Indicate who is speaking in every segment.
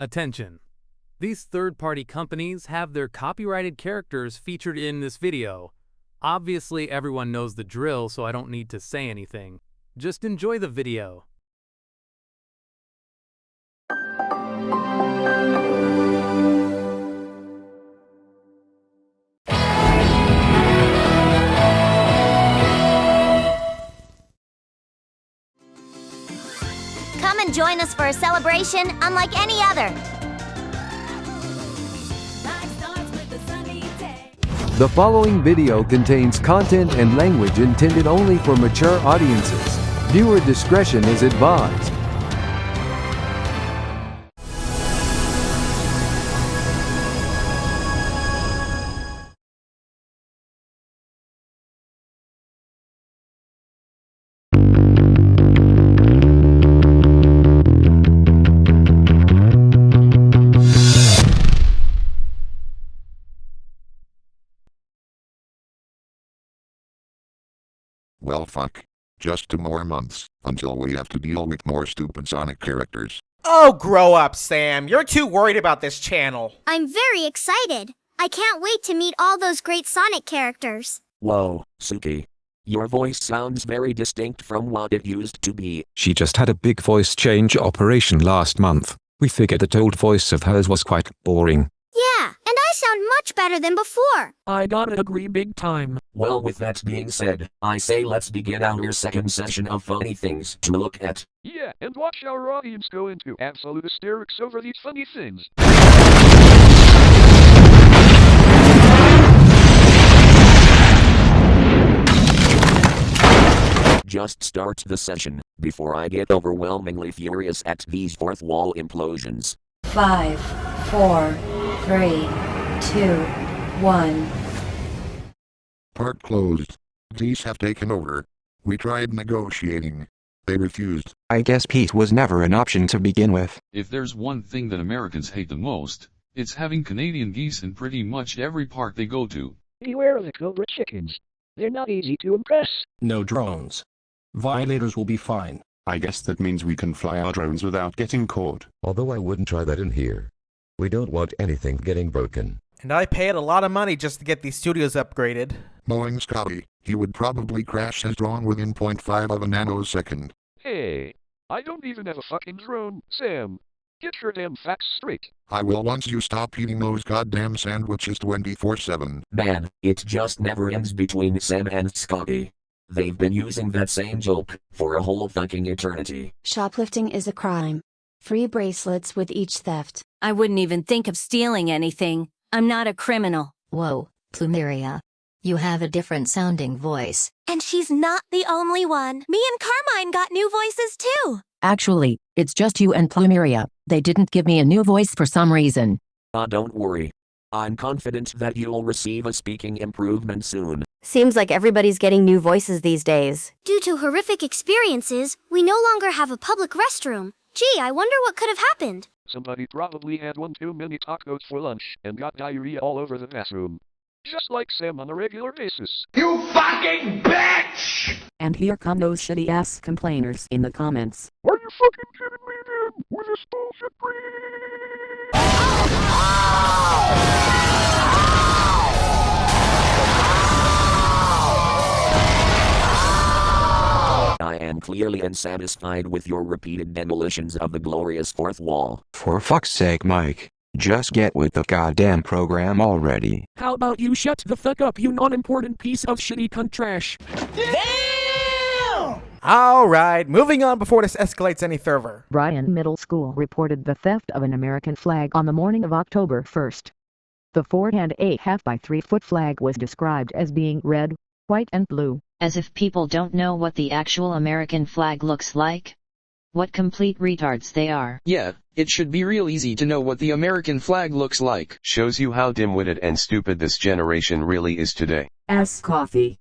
Speaker 1: Attention! These third-party companies have their copyrighted characters featured in this video. Obviously, everyone knows the drill, so I don't need to say anything. Just enjoy the video.
Speaker 2: Come and join us for a celebration unlike any other.
Speaker 3: The following video contains content and language intended only for mature audiences. Viewer discretion is advised.
Speaker 4: Well fuck. Just 2 more months, until we have to deal with more stupid Sonic characters.
Speaker 5: Oh, grow up, Sam. You're too worried about this channel.
Speaker 2: I'm very excited. I can't wait to meet all those great Sonic characters.
Speaker 6: Whoa, Suki. Your voice sounds very distinct from what it used to be.
Speaker 7: She just had a big voice change operation last month. We figured that old voice of hers was quite boring.
Speaker 2: Yeah, and I sound much better than before.
Speaker 6: I gotta agree big time. Well, with that being said, I say let's begin our second session of funny things to look at.
Speaker 8: Yeah, and watch our audience go into absolute hysterics over these funny things.
Speaker 6: Just start the session, before I get overwhelmingly furious at these fourth wall implosions.
Speaker 9: 5, 4, 3, 2, 1.
Speaker 4: Park closed. These have taken over. We tried negotiating. They refused.
Speaker 7: I guess peace was never an option to begin with.
Speaker 10: If there's one thing that Americans hate the most, it's having Canadian geese in pretty much every park they go to.
Speaker 8: Beware of the Cobra chickens. They're not easy to impress.
Speaker 11: No drones. Violators will be fined.
Speaker 12: I guess that means we can fly our drones without getting caught.
Speaker 13: Although I wouldn't try that in here. We don't want anything getting broken.
Speaker 5: And I paid a lot of money just to get these studios upgraded.
Speaker 4: Knowing Scotty, he would probably crash his drone within 0.5 of a nanosecond.
Speaker 8: Hey, I don't even have a fucking drone, Sam. Get your damn facts straight.
Speaker 4: I will once you stop eating those goddamn sandwiches 24/7.
Speaker 6: Man, it just never ends between Sam and Scotty. They've been using that same joke for a whole fucking eternity.
Speaker 14: Shoplifting is a crime. Free bracelets with each theft.
Speaker 15: I wouldn't even think of stealing anything. I'm not a criminal.
Speaker 14: Whoa, Plumeria. You have a different sounding voice.
Speaker 2: And she's not the only one. Me and Carmine got new voices too.
Speaker 16: Actually, it's just you and Plumeria. They didn't give me a new voice for some reason.
Speaker 6: Don't worry. I'm confident that you'll receive a speaking improvement soon.
Speaker 15: Seems like everybody's getting new voices these days.
Speaker 2: Due to horrific experiences, we no longer have a public restroom. Gee, I wonder what could have happened.
Speaker 8: Somebody probably had one too many tacos for lunch and got diarrhea all over the bathroom. Just like Sam on a regular basis.
Speaker 17: You fucking bitch!
Speaker 16: And here come those shitty-ass complainers in the comments.
Speaker 8: Are you fucking kidding me again? With this bullshit
Speaker 6: I am clearly unsatisfied with your repeated demolitions of the glorious fourth wall.
Speaker 7: For fuck's sake, Mike. Just get with the goddamn program already.
Speaker 6: How about you shut the fuck up, you non-important piece of shitty cunt trash?
Speaker 5: Damn! Alright, moving on before this escalates any further.
Speaker 16: Bryan Middle School reported the theft of an American flag on the morning of October 1st. The 4.5 by 3 foot flag was described as being red, white and blue.
Speaker 9: As if people don't know what the actual American flag looks like? What complete retards they are.
Speaker 18: Yeah, it should be real easy to know what the American flag looks like.
Speaker 19: Shows you how dim-witted and stupid this generation really is today.
Speaker 16: As coffee.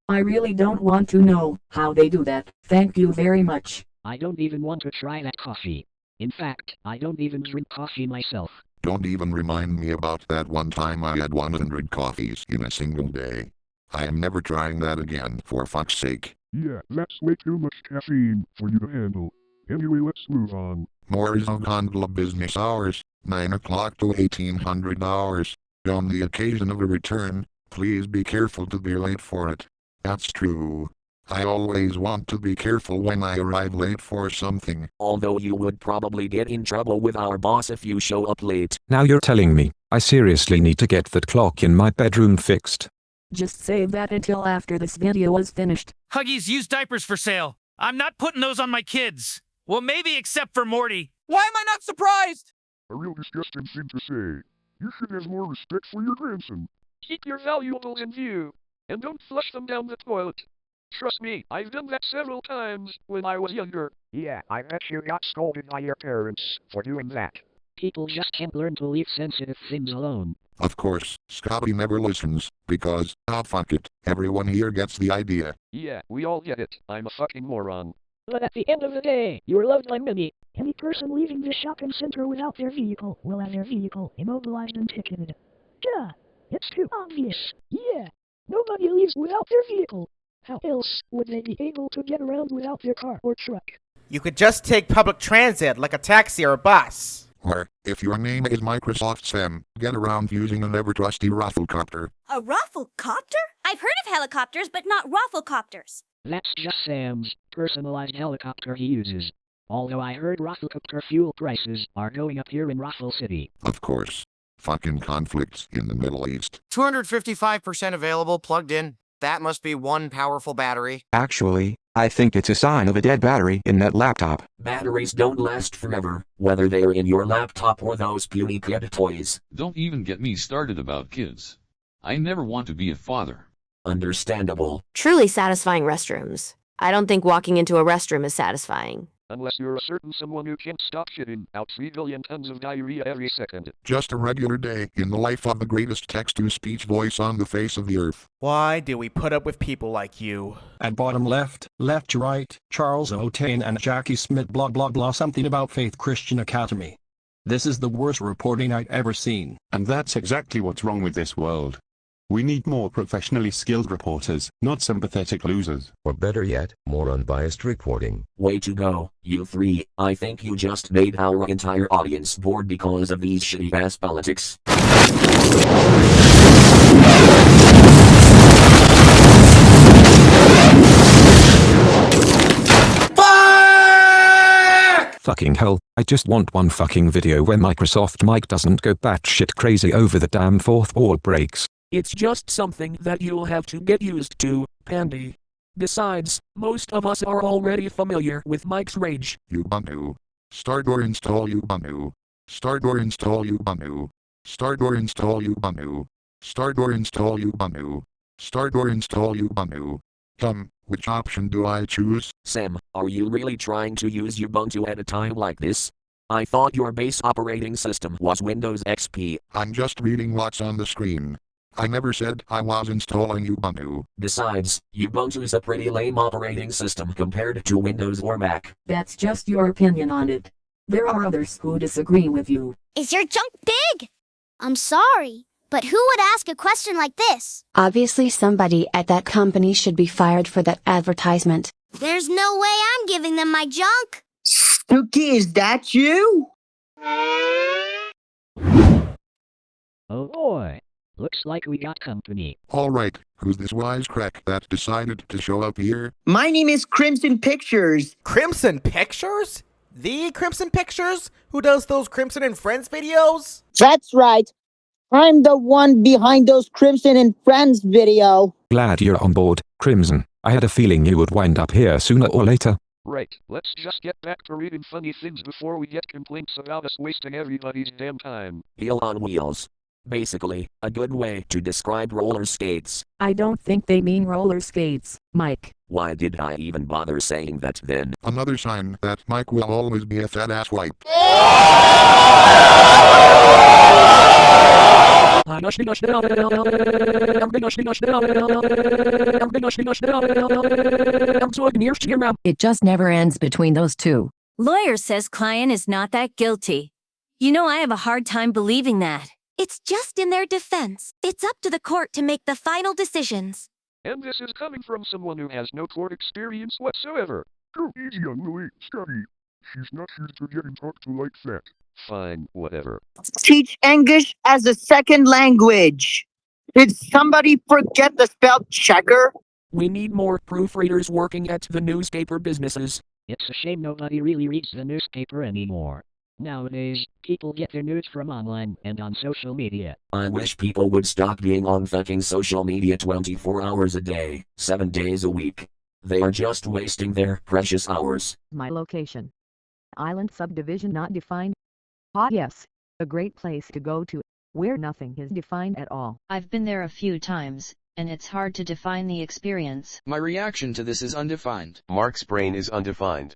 Speaker 16: I really don't want to know how they do that. Thank you very much.
Speaker 8: I don't even want to try that coffee. In fact, I don't even drink coffee myself.
Speaker 4: Don't even remind me about that one time I had 100 coffees in a single day. I am never trying that again, for fuck's sake.
Speaker 8: Yeah, that's way too much caffeine for you to handle. Anyway, let's move on.
Speaker 4: More horizontal business hours, 9 o'clock to 1800 hours. On the occasion of a return, please be careful to be late for it. That's true. I always want to be careful when I arrive late for something.
Speaker 6: Although you would probably get in trouble with our boss if you show up late.
Speaker 7: Now you're telling me, I seriously need to get that clock in my bedroom fixed.
Speaker 20: Just save that until after this video is finished.
Speaker 21: Huggies used diapers for sale. I'm not putting those on my kids. Well, maybe except for Morty.
Speaker 18: Why am I not surprised?
Speaker 8: A real disgusting thing to say. You should have more respect for your grandson. Keep your valuables in view, and don't flush them down the toilet. Trust me, I've done that several times when I was younger.
Speaker 22: Yeah, I bet you got scolded by your parents for doing that.
Speaker 23: People just can't learn to leave sensitive things alone.
Speaker 4: Of course, Scotty never listens, because, fuck it, everyone here gets the idea.
Speaker 8: Yeah, we all get it. I'm a fucking moron.
Speaker 20: But at the end of the day, you're loved by many. Any person leaving the shopping center without their vehicle will have their vehicle immobilized and ticketed. Duh, it's too obvious. Yeah, nobody leaves without their vehicle. How else would they be able to get around without their car or truck?
Speaker 5: You could just take public transit, like a taxi or a bus.
Speaker 4: Or, if your name is Microsoft Sam, get around using an ever-trusty rafflecopter.
Speaker 24: A rafflecopter? I've heard of helicopters, but not rafflecopters.
Speaker 23: That's just Sam's personalized helicopter he uses. Although I heard rafflecopter fuel prices are going up here in Raffle City.
Speaker 4: Of course. Fucking conflicts in the Middle East.
Speaker 5: 255% available, plugged in. That must be one powerful battery.
Speaker 25: Actually, I think it's a sign of a dead battery in that laptop.
Speaker 6: Batteries don't last forever, whether they're in your laptop or those puny kid toys.
Speaker 10: Don't even get me started about kids. I never want to be a father.
Speaker 6: Understandable.
Speaker 26: Truly satisfying restrooms. I don't think walking into a restroom is satisfying.
Speaker 8: Unless you're a certain someone who can't stop shitting out 3 billion tons of diarrhea every second.
Speaker 4: Just a regular day in the life of the greatest text-to-speech voice on the face of the earth.
Speaker 5: Why do we put up with people like you?
Speaker 11: At bottom left, left to right, Charles O'Tain and Jackie Smith blah blah blah something about Faith Christian Academy. This is the worst reporting I've ever seen.
Speaker 12: And that's exactly what's wrong with this world. We need more professionally skilled reporters, not sympathetic losers.
Speaker 13: Or better yet, more unbiased reporting.
Speaker 6: Way to go, you three. I think you just made our entire audience bored because of these shitty-ass politics.
Speaker 7: Fucking hell, I just want one fucking video where Microsoft Mike doesn't go batshit crazy over the damn fourth wall breaks.
Speaker 18: It's just something that you'll have to get used to, Pandy. Besides, most of us are already familiar with Mike's rage.
Speaker 4: Ubuntu. Start or install Ubuntu. Start or install Ubuntu. Start or install Ubuntu. Start or install Ubuntu. Start or install Ubuntu. Which option do I choose?
Speaker 6: Sam, are you really trying to use Ubuntu at a time like this? I thought your base operating system was Windows XP.
Speaker 4: I'm just reading what's on the screen. I never said I was installing Ubuntu.
Speaker 6: Besides, Ubuntu's a pretty lame operating system compared to Windows or Mac.
Speaker 20: That's just your opinion on it. There are others who disagree with you.
Speaker 2: Is your junk big? I'm sorry, but who would ask a question like this?
Speaker 27: Obviously somebody at that company should be fired for that advertisement.
Speaker 2: There's no way I'm giving them my junk.
Speaker 28: Snooky, is that you?
Speaker 23: Oh boy. Looks like we got company.
Speaker 4: Alright, who's this wisecrack that decided to show up here?
Speaker 28: My name is Crimson Pictures.
Speaker 5: Crimson Pictures? The Crimson Pictures? Who does those Crimson and Friends videos?
Speaker 28: That's right. I'm the one behind those Crimson and Friends video.
Speaker 7: Glad you're on board, Crimson. I had a feeling you would wind up here sooner or later.
Speaker 8: Right, let's just get back to reading funny things before we get complaints about us wasting everybody's damn time.
Speaker 6: Heel on wheels. Basically, a good way to describe roller skates.
Speaker 20: I don't think they mean roller skates, Mike.
Speaker 6: Why did I even bother saying that then?
Speaker 4: Another sign that Mike will always be a fat ass wipe.
Speaker 20: It just never ends between those two.
Speaker 15: Lawyer says client is not that guilty. You know, I have a hard time believing that.
Speaker 2: It's just in their defense. It's up to the court to make the final decisions.
Speaker 8: And this is coming from someone who has no court experience whatsoever. Go easy on Louis, Scotty. She's not here to get talked to like that.
Speaker 22: Fine, whatever.
Speaker 28: Teach English as a second language. Did somebody forget the spell checker?
Speaker 18: We need more proofreaders working at the newspaper businesses.
Speaker 23: It's a shame nobody really reads the newspaper anymore. Nowadays, people get their news from online and on social media.
Speaker 6: I wish people would stop being on fucking social media 24 hours a day, 7 days a week. They are just wasting their precious hours.
Speaker 1: My location. Island subdivision not defined. Ah yes, a great place to go to, where nothing is defined at all.
Speaker 3: I've been there a few times, and it's hard to define the experience.
Speaker 9: My reaction to this is undefined. Mark's brain is undefined.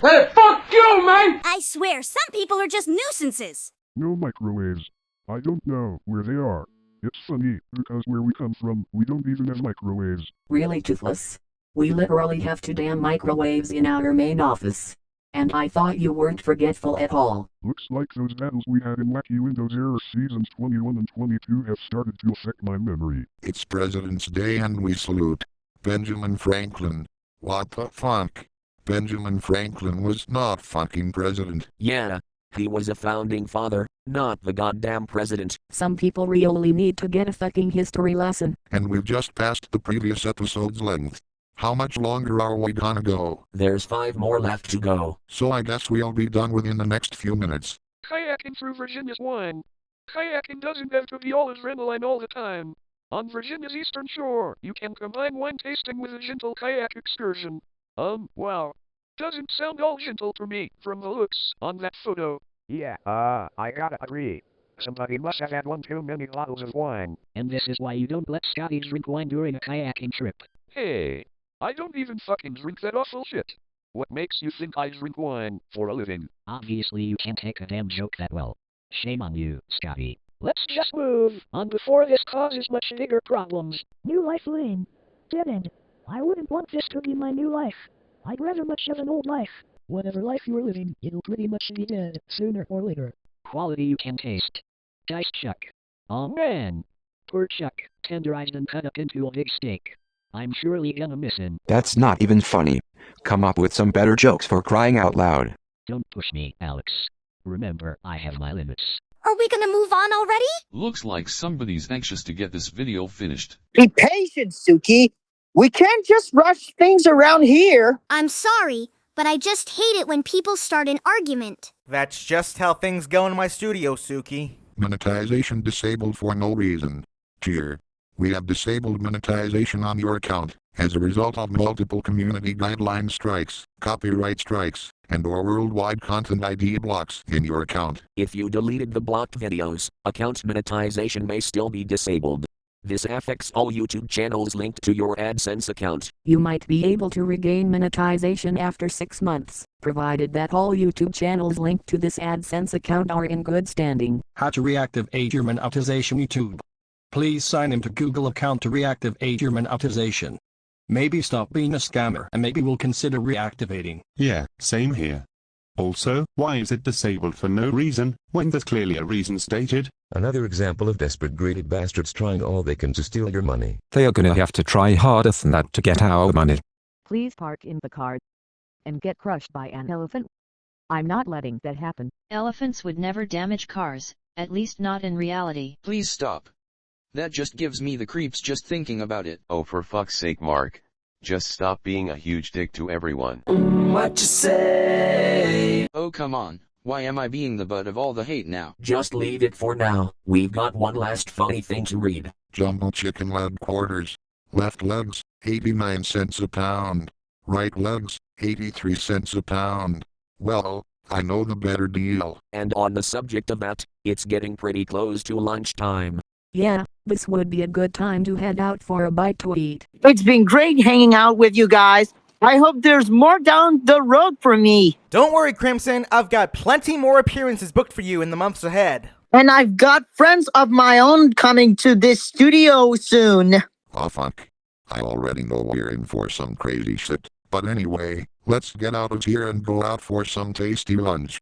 Speaker 8: Hey, fuck you, man!
Speaker 24: I swear, some people are just nuisances.
Speaker 8: No microwaves. I don't know where they are. It's funny, because where we come from, we don't even have microwaves.
Speaker 14: Really, Toothless? We literally have 2 damn microwaves in our main office. And I thought you weren't forgetful at all.
Speaker 8: Looks like those battles we had in Wacky Windows Errors seasons 21 and 22 have started to affect my memory.
Speaker 4: It's President's Day and we salute Benjamin Franklin. What the fuck? Benjamin Franklin was not fucking president.
Speaker 6: Yeah, he was a founding father, not the goddamn president.
Speaker 14: Some people really need to get a fucking history lesson.
Speaker 4: And we've just passed the previous episode's length. How much longer are we gonna go?
Speaker 6: There's 5 more left to go.
Speaker 4: So I guess we'll be done within the next few minutes.
Speaker 8: Kayaking through Virginia's wine. Kayaking doesn't have to be all adrenaline all the time. On Virginia's eastern shore, you can combine wine tasting with a gentle kayak excursion. Wow. Doesn't sound all gentle to me, from the looks on that photo.
Speaker 22: Yeah, I gotta agree. Somebody must have had one too many bottles of wine.
Speaker 23: And this is why you don't let Scotty drink wine during a kayaking trip.
Speaker 8: Hey, I don't even fucking drink that awful shit. What makes you think I drink wine for a living?
Speaker 23: Obviously you can't take a damn joke that well. Shame on you, Scotty. Let's just move on before this causes much bigger problems.
Speaker 20: New life lane. Dead end. I wouldn't want this to be my new life. I'd rather much of an old life. Whatever life you're living, it'll pretty much be dead, sooner or later.
Speaker 23: Quality you can taste. Diced Chuck. Oh man. Poor Chuck, tenderized and cut up into a big steak. I'm surely gonna miss him.
Speaker 25: That's not even funny. Come up with some better jokes for crying out loud.
Speaker 23: Don't push me, Alex. Remember, I have my limits.
Speaker 24: Are we gonna move on already?
Speaker 10: Looks like somebody's anxious to get this video finished.
Speaker 28: Be patient, Suki. We can't just rush things around here.
Speaker 2: I'm sorry, but I just hate it when people start an argument.
Speaker 5: That's just how things go in my studio, Suki.
Speaker 4: Monetization disabled for no reason. Cheer. We have disabled monetization on your account as a result of multiple community guideline strikes, copyright strikes, and/or worldwide content ID blocks in your account.
Speaker 6: If you deleted the blocked videos, account monetization may still be disabled. This affects all YouTube channels linked to your AdSense account.
Speaker 14: You might be able to regain monetization after 6 months, provided that all YouTube channels linked to this AdSense account are in good standing.
Speaker 11: How to reactivate your monetization YouTube. Please sign into Google account to reactivate your monetization. Maybe stop being a scammer and maybe we'll consider reactivating.
Speaker 12: Yeah, same here. Also, why is it disabled for no reason, when there's clearly a reason stated?
Speaker 13: Another example of desperate greedy bastards trying all they can to steal your money.
Speaker 7: They are gonna have to try harder than that to get our money.
Speaker 1: Please park in the car and get crushed by an elephant. I'm not letting that happen.
Speaker 3: Elephants would never damage cars, at least not in reality.
Speaker 9: Please stop. That just gives me the creeps just thinking about it.
Speaker 16: Oh, for fuck's sake, Mark. Just stop being a huge dick to everyone.
Speaker 9: What you say? Oh, come on. Why am I being the butt of all the hate now?
Speaker 6: Just leave it for now. We've got one last funny thing to read.
Speaker 4: Jumbo chicken leg quarters. Left legs, 89 cents a pound. Right legs, 83 cents a pound. Well, I know the better deal.
Speaker 6: And on the subject of that, it's getting pretty close to lunchtime.
Speaker 14: Yeah, this would be a good time to head out for a bite to eat.
Speaker 28: It's been great hanging out with you guys. I hope there's more down the road for me.
Speaker 5: Don't worry, Crimson. I've got plenty more appearances booked for you in the months ahead.
Speaker 28: And I've got friends of my own coming to this studio soon.
Speaker 4: Oh fuck. I already know we're in for some crazy shit. But anyway, let's get out of here and go out for some tasty lunch.